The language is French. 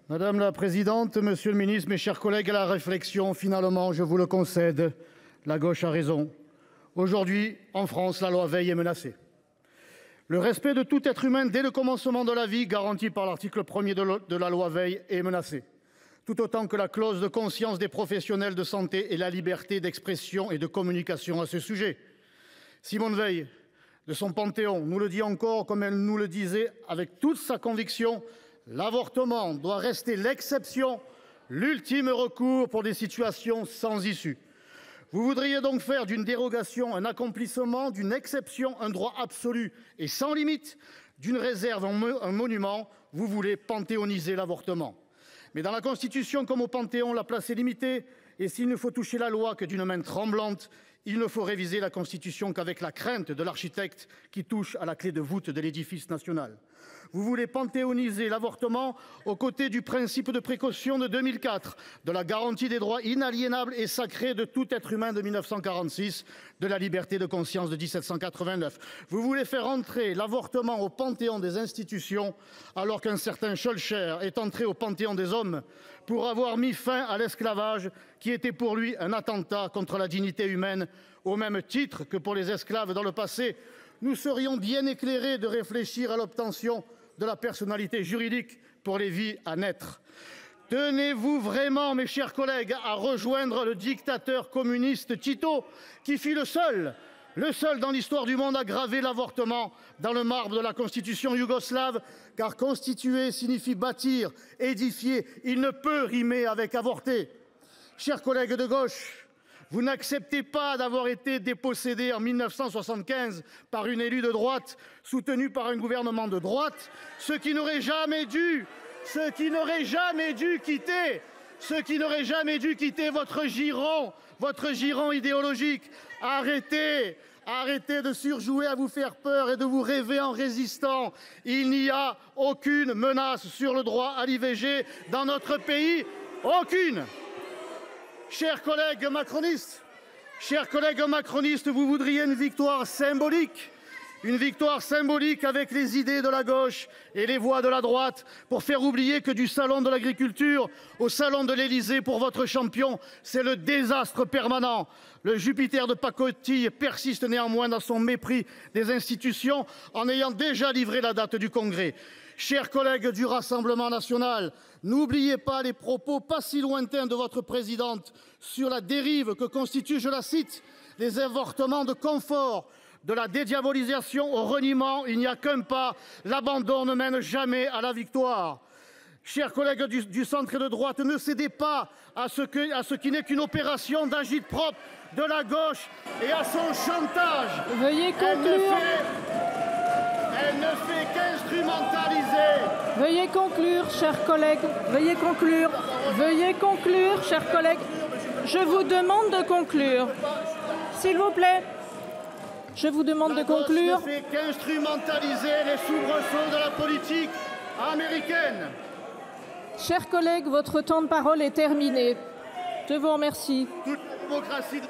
Madame la présidente, monsieur le ministre, mes chers collègues, à la réflexion, finalement, je vous le concède, la gauche a raison. Aujourd'hui, en France, la loi Veil est menacée. Le respect de tout être humain dès le commencement de la vie, garanti par l'article 1er de la loi Veil, est menacé. Tout autant que la clause de conscience des professionnels de santé et la liberté d'expression et de communication à ce sujet. Simone Veil, de son Panthéon, nous le dit encore comme elle nous le disait avec toute sa conviction: l'avortement doit rester l'exception, l'ultime recours pour des situations sans issue. Vous voudriez donc faire d'une dérogation un accomplissement, d'une exception un droit absolu et sans limite, d'une réserve un monument. Vous voulez panthéoniser l'avortement. Mais dans la Constitution comme au Panthéon, la place est limitée, et s'il ne faut toucher la loi que d'une main tremblante, il ne faut réviser la Constitution qu'avec la crainte de l'architecte qui touche à la clé de voûte de l'édifice national. Vous voulez panthéoniser l'avortement aux côtés du principe de précaution de 2004, de la garantie des droits inaliénables et sacrés de tout être humain de 1946, de la liberté de conscience de 1789. Vous voulez faire entrer l'avortement au panthéon des institutions, alors qu'un certain Schœlcher est entré au panthéon des hommes pour avoir mis fin à l'esclavage, qui était pour lui un attentat contre la dignité humaine, au même titre que pour les esclaves dans le passé. Nous serions bien éclairés de réfléchir à l'obtention de la personnalité juridique pour les vies à naître. Tenez-vous vraiment, mes chers collègues, à rejoindre le dictateur communiste Tito, qui fut le seul dans l'histoire du monde à graver l'avortement dans le marbre de la constitution yougoslave, car constituer signifie bâtir, édifier. Il ne peut rimer avec avorter. Chers collègues de gauche, vous n'acceptez pas d'avoir été dépossédés en 1975 par une élue de droite, soutenue par un gouvernement de droite, ce qui n'aurait jamais dû quitter votre giron idéologique. Arrêtez de surjouer à vous faire peur et de vous rêver en résistant. Il n'y a aucune menace sur le droit à l'IVG dans notre pays. Aucune. Chers collègues macronistes, vous voudriez une victoire symbolique avec les idées de la gauche et les voix de la droite, pour faire oublier que du salon de l'agriculture au salon de l'Élysée, pour votre champion, c'est le désastre permanent. Le Jupiter de pacotille persiste néanmoins dans son mépris des institutions, en ayant déjà livré la date du Congrès. Chers collègues du Rassemblement national, n'oubliez pas les propos pas si lointains de votre présidente sur la dérive que constituent, je la cite, les avortements de confort. De la dédiabolisation au reniement, il n'y a qu'un pas. L'abandon ne mène jamais à la victoire. Chers collègues du centre et de droite, ne cédez pas à ce qui n'est qu'une opération d'agit-prop de la gauche et à son chantage. Veuillez conclure. Elle ne fait qu'instrumentaliser. Veuillez conclure, chers collègues. Veuillez conclure. Veuillez conclure, chers collègues. Je vous demande de conclure. S'il vous plaît. Je vous demande de conclure. La gauche ne fait qu'instrumentaliser les soubresauts de la politique américaine. Chers collègues, votre temps de parole est terminé. Je vous remercie. Toute démocratie